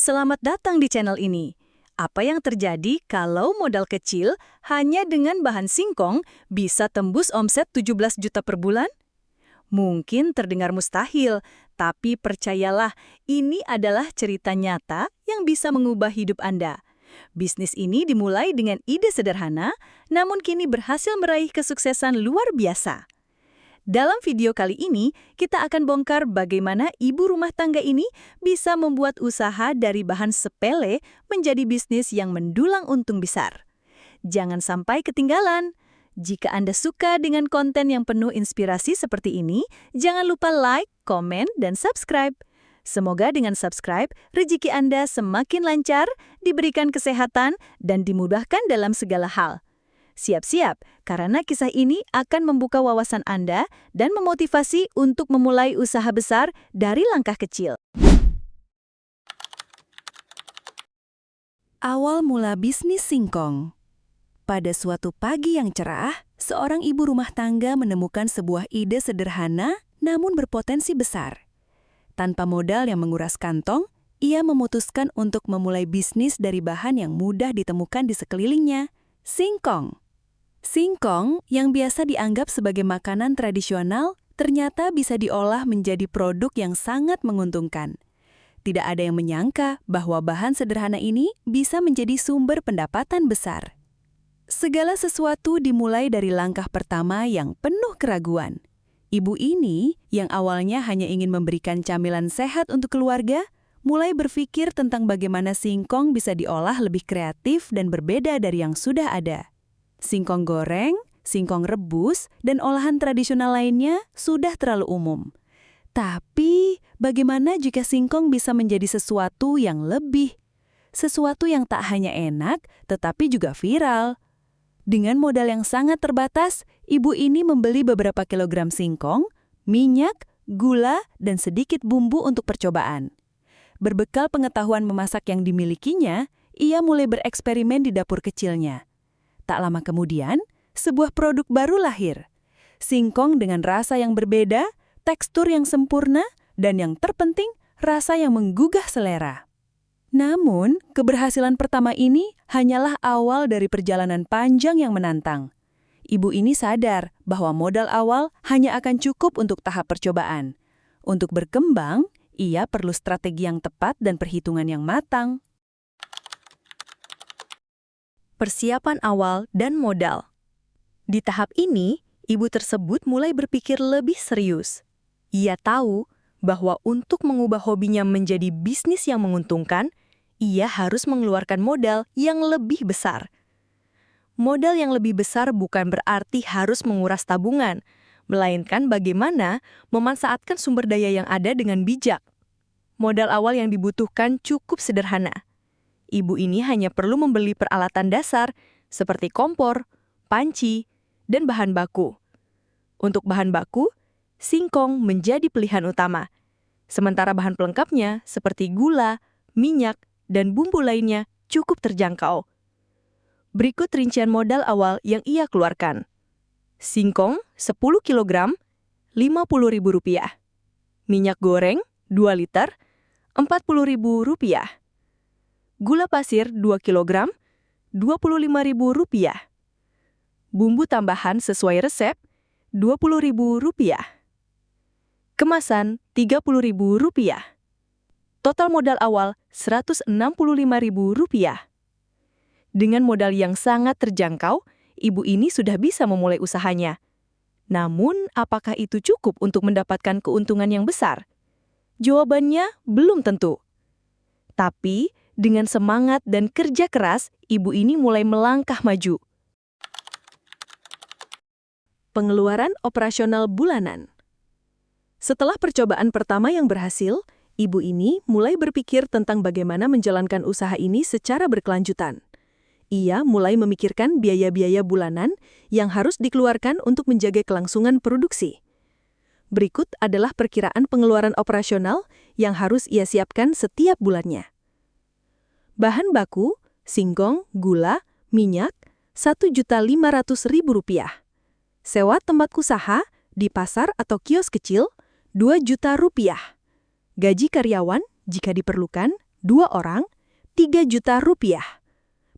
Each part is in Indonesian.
Selamat datang di channel ini. Apa yang terjadi kalau modal kecil hanya dengan bahan singkong bisa tembus omset 17 juta per bulan? Mungkin terdengar mustahil, tapi percayalah, ini adalah cerita nyata yang bisa mengubah hidup Anda. Bisnis ini dimulai dengan ide sederhana, namun kini berhasil meraih kesuksesan luar biasa. Dalam video kali ini, kita akan bongkar bagaimana ibu rumah tangga ini bisa membuat usaha dari bahan sepele menjadi bisnis yang mendulang untung besar. Jangan sampai ketinggalan. Jika Anda suka dengan konten yang penuh inspirasi seperti ini, jangan lupa like, komen, dan subscribe. Semoga dengan subscribe, rezeki Anda semakin lancar, diberikan kesehatan, dan dimudahkan dalam segala hal. Siap-siap, karena kisah ini akan membuka wawasan Anda dan memotivasi untuk memulai usaha besar dari langkah kecil. Awal mula bisnis singkong. Pada suatu pagi yang cerah, seorang ibu rumah tangga menemukan sebuah ide sederhana namun berpotensi besar. Tanpa modal yang menguras kantong, ia memutuskan untuk memulai bisnis dari bahan yang mudah ditemukan di sekelilingnya, singkong. Singkong, yang biasa dianggap sebagai makanan tradisional, ternyata bisa diolah menjadi produk yang sangat menguntungkan. Tidak ada yang menyangka bahwa bahan sederhana ini bisa menjadi sumber pendapatan besar. Segala sesuatu dimulai dari langkah pertama yang penuh keraguan. Ibu ini, yang awalnya hanya ingin memberikan camilan sehat untuk keluarga, mulai berpikir tentang bagaimana singkong bisa diolah lebih kreatif dan berbeda dari yang sudah ada. Singkong goreng, singkong rebus, dan olahan tradisional lainnya sudah terlalu umum. Tapi, bagaimana jika singkong bisa menjadi sesuatu yang lebih? Sesuatu yang tak hanya enak, tetapi juga viral. Dengan modal yang sangat terbatas, ibu ini membeli beberapa kilogram singkong, minyak, gula, dan sedikit bumbu untuk percobaan. Berbekal pengetahuan memasak yang dimilikinya, ia mulai bereksperimen di dapur kecilnya. Tak lama kemudian, sebuah produk baru lahir. Singkong dengan rasa yang berbeda, tekstur yang sempurna, dan yang terpenting, rasa yang menggugah selera. Namun, keberhasilan pertama ini hanyalah awal dari perjalanan panjang yang menantang. Ibu ini sadar bahwa modal awal hanya akan cukup untuk tahap percobaan. Untuk berkembang, ia perlu strategi yang tepat dan perhitungan yang matang. Persiapan awal dan modal. Di tahap ini, ibu tersebut mulai berpikir lebih serius. Ia tahu bahwa untuk mengubah hobinya menjadi bisnis yang menguntungkan, ia harus mengeluarkan modal yang lebih besar. Modal yang lebih besar bukan berarti harus menguras tabungan, melainkan bagaimana memanfaatkan sumber daya yang ada dengan bijak. Modal awal yang dibutuhkan cukup sederhana. Ibu ini hanya perlu membeli peralatan dasar seperti kompor, panci, dan bahan baku. Untuk bahan baku, singkong menjadi pilihan utama. Sementara bahan pelengkapnya seperti gula, minyak, dan bumbu lainnya cukup terjangkau. Berikut rincian modal awal yang ia keluarkan. Singkong 10 kg, Rp50.000. Minyak goreng 2 liter, Rp40.000. Gula pasir 2 kg, Rp25.000. Bumbu tambahan sesuai resep, Rp20.000. Kemasan, Rp30.000. Total modal awal, Rp165.000. Dengan modal yang sangat terjangkau, ibu ini sudah bisa memulai usahanya. Namun, apakah itu cukup untuk mendapatkan keuntungan yang besar? Jawabannya belum tentu. Tapi, dengan semangat dan kerja keras, ibu ini mulai melangkah maju. Pengeluaran operasional bulanan. Setelah percobaan pertama yang berhasil, ibu ini mulai berpikir tentang bagaimana menjalankan usaha ini secara berkelanjutan. Ia mulai memikirkan biaya-biaya bulanan yang harus dikeluarkan untuk menjaga kelangsungan produksi. Berikut adalah perkiraan pengeluaran operasional yang harus ia siapkan setiap bulannya. Bahan baku, singkong, gula, minyak, Rp1.500.000. Sewa tempat usaha di pasar atau kios kecil, Rp2 juta. Gaji karyawan, jika diperlukan, 2 orang, 3 juta rupiah.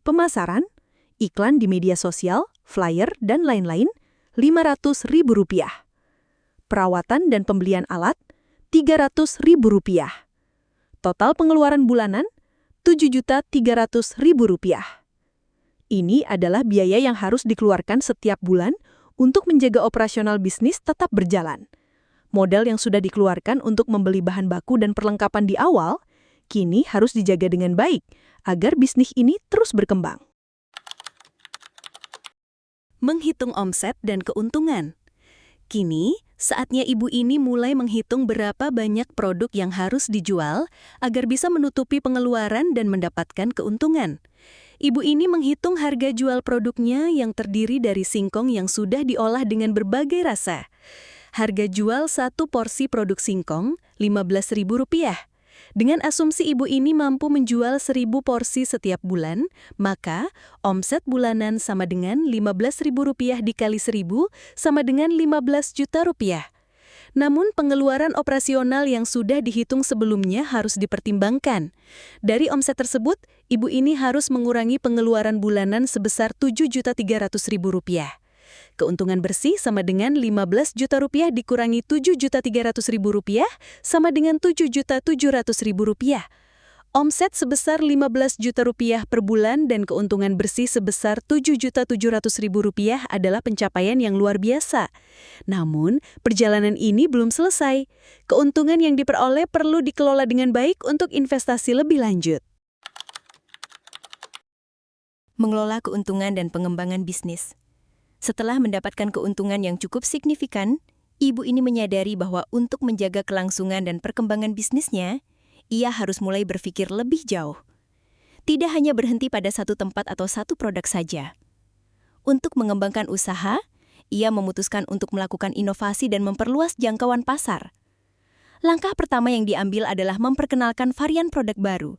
Pemasaran, iklan di media sosial, flyer, dan lain-lain, 500 ribu rupiah. Perawatan dan pembelian alat, 300 ribu rupiah. Total pengeluaran bulanan, 7.300.000 rupiah. Ini adalah biaya yang harus dikeluarkan setiap bulan untuk menjaga operasional bisnis tetap berjalan. Modal yang sudah dikeluarkan untuk membeli bahan baku dan perlengkapan di awal, kini harus dijaga dengan baik agar bisnis ini terus berkembang. Menghitung omset dan keuntungan. Kini, saatnya ibu ini mulai menghitung berapa banyak produk yang harus dijual agar bisa menutupi pengeluaran dan mendapatkan keuntungan. Ibu ini menghitung harga jual produknya yang terdiri dari singkong yang sudah diolah dengan berbagai rasa. Harga jual satu porsi produk singkong, Rp15.000. Dengan asumsi ibu ini mampu menjual 1.000 porsi setiap bulan, maka omset bulanan sama dengan Rp15.000 dikali 1.000 sama dengan 15 juta rupiah. Namun pengeluaran operasional yang sudah dihitung sebelumnya harus dipertimbangkan. Dari omset tersebut, ibu ini harus mengurangi pengeluaran bulanan sebesar Rp7.300.000. Keuntungan bersih sama dengan 15 juta rupiah dikurangi 7.300.000 rupiah sama dengan 7.700.000 rupiah. Omset sebesar 15 juta rupiah per bulan dan keuntungan bersih sebesar 7.700.000 rupiah adalah pencapaian yang luar biasa. Namun, perjalanan ini belum selesai. Keuntungan yang diperoleh perlu dikelola dengan baik untuk investasi lebih lanjut. Mengelola keuntungan dan pengembangan bisnis. Setelah mendapatkan keuntungan yang cukup signifikan, ibu ini menyadari bahwa untuk menjaga kelangsungan dan perkembangan bisnisnya, ia harus mulai berpikir lebih jauh. Tidak hanya berhenti pada satu tempat atau satu produk saja. Untuk mengembangkan usaha, ia memutuskan untuk melakukan inovasi dan memperluas jangkauan pasar. Langkah pertama yang diambil adalah memperkenalkan varian produk baru.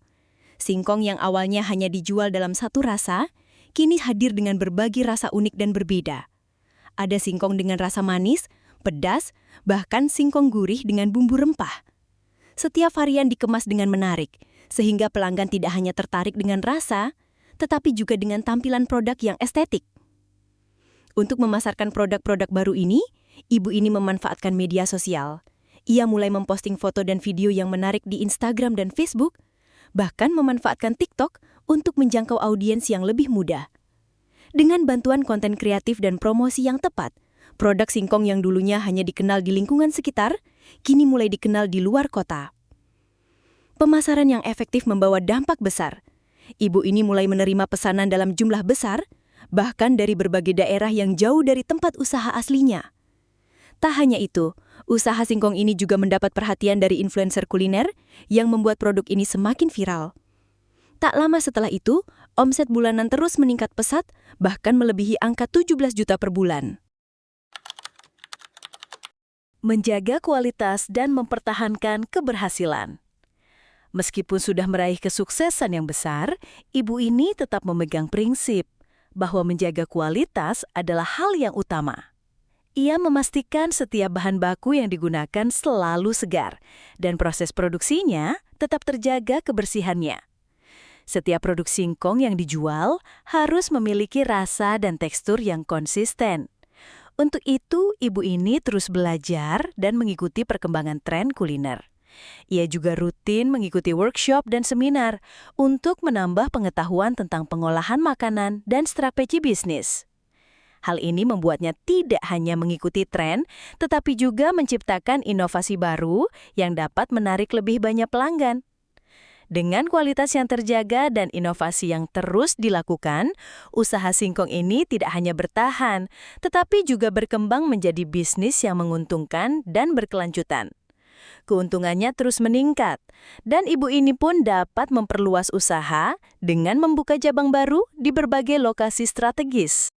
Singkong yang awalnya hanya dijual dalam satu rasa, kini hadir dengan berbagai rasa unik dan berbeda. Ada singkong dengan rasa manis, pedas, bahkan singkong gurih dengan bumbu rempah. Setiap varian dikemas dengan menarik, sehingga pelanggan tidak hanya tertarik dengan rasa, tetapi juga dengan tampilan produk yang estetik. Untuk memasarkan produk-produk baru ini, ibu ini memanfaatkan media sosial. Ia mulai memposting foto dan video yang menarik di Instagram dan Facebook, bahkan memanfaatkan TikTok untuk menjangkau audiens yang lebih muda. Dengan bantuan konten kreatif dan promosi yang tepat, produk singkong yang dulunya hanya dikenal di lingkungan sekitar, kini mulai dikenal di luar kota. Pemasaran yang efektif membawa dampak besar. Ibu ini mulai menerima pesanan dalam jumlah besar, bahkan dari berbagai daerah yang jauh dari tempat usaha aslinya. Tak hanya itu, usaha singkong ini juga mendapat perhatian dari influencer kuliner yang membuat produk ini semakin viral. Tak lama setelah itu, omset bulanan terus meningkat pesat, bahkan melebihi angka 17 juta per bulan. Menjaga kualitas dan mempertahankan keberhasilan. Meskipun sudah meraih kesuksesan yang besar, ibu ini tetap memegang prinsip bahwa menjaga kualitas adalah hal yang utama. Ia memastikan setiap bahan baku yang digunakan selalu segar, dan proses produksinya tetap terjaga kebersihannya. Setiap produk singkong yang dijual harus memiliki rasa dan tekstur yang konsisten. Untuk itu, ibu ini terus belajar dan mengikuti perkembangan tren kuliner. Ia juga rutin mengikuti workshop dan seminar untuk menambah pengetahuan tentang pengolahan makanan dan strategi bisnis. Hal ini membuatnya tidak hanya mengikuti tren, tetapi juga menciptakan inovasi baru yang dapat menarik lebih banyak pelanggan. Dengan kualitas yang terjaga dan inovasi yang terus dilakukan, usaha singkong ini tidak hanya bertahan, tetapi juga berkembang menjadi bisnis yang menguntungkan dan berkelanjutan. Keuntungannya terus meningkat, dan ibu ini pun dapat memperluas usaha dengan membuka cabang baru di berbagai lokasi strategis.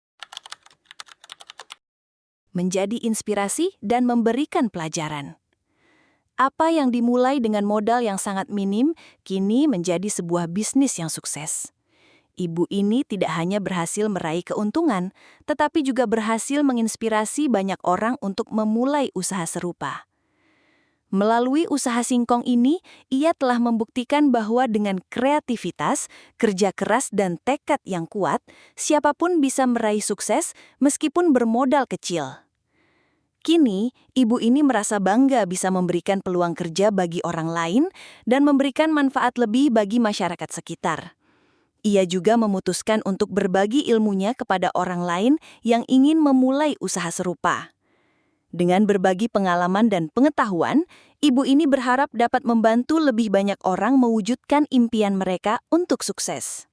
Menjadi inspirasi dan memberikan pelajaran. Apa yang dimulai dengan modal yang sangat minim, kini menjadi sebuah bisnis yang sukses. Ibu ini tidak hanya berhasil meraih keuntungan, tetapi juga berhasil menginspirasi banyak orang untuk memulai usaha serupa. Melalui usaha singkong ini, ia telah membuktikan bahwa dengan kreativitas, kerja keras, dan tekad yang kuat, siapapun bisa meraih sukses meskipun bermodal kecil. Kini, ibu ini merasa bangga bisa memberikan peluang kerja bagi orang lain dan memberikan manfaat lebih bagi masyarakat sekitar. Ia juga memutuskan untuk berbagi ilmunya kepada orang lain yang ingin memulai usaha serupa. Dengan berbagi pengalaman dan pengetahuan, ibu ini berharap dapat membantu lebih banyak orang mewujudkan impian mereka untuk sukses.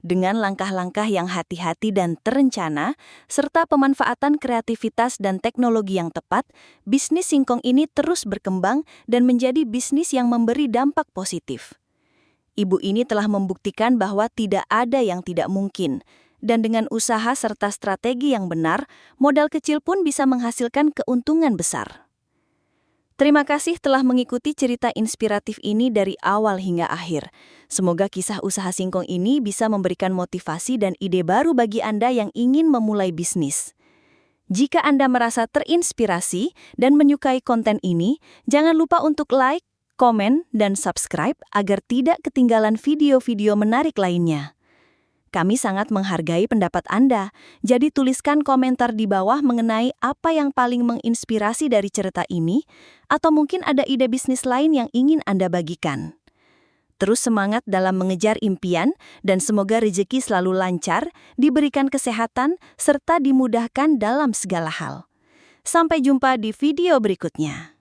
Dengan langkah-langkah yang hati-hati dan terencana, serta pemanfaatan kreativitas dan teknologi yang tepat, bisnis singkong ini terus berkembang dan menjadi bisnis yang memberi dampak positif. Ibu ini telah membuktikan bahwa tidak ada yang tidak mungkin, dan dengan usaha serta strategi yang benar, modal kecil pun bisa menghasilkan keuntungan besar. Terima kasih telah mengikuti cerita inspiratif ini dari awal hingga akhir. Semoga kisah usaha singkong ini bisa memberikan motivasi dan ide baru bagi Anda yang ingin memulai bisnis. Jika Anda merasa terinspirasi dan menyukai konten ini, jangan lupa untuk like, komen, dan subscribe agar tidak ketinggalan video-video menarik lainnya. Kami sangat menghargai pendapat Anda, jadi tuliskan komentar di bawah mengenai apa yang paling menginspirasi dari cerita ini, atau mungkin ada ide bisnis lain yang ingin Anda bagikan. Terus semangat dalam mengejar impian, dan semoga rezeki selalu lancar, diberikan kesehatan, serta dimudahkan dalam segala hal. Sampai jumpa di video berikutnya.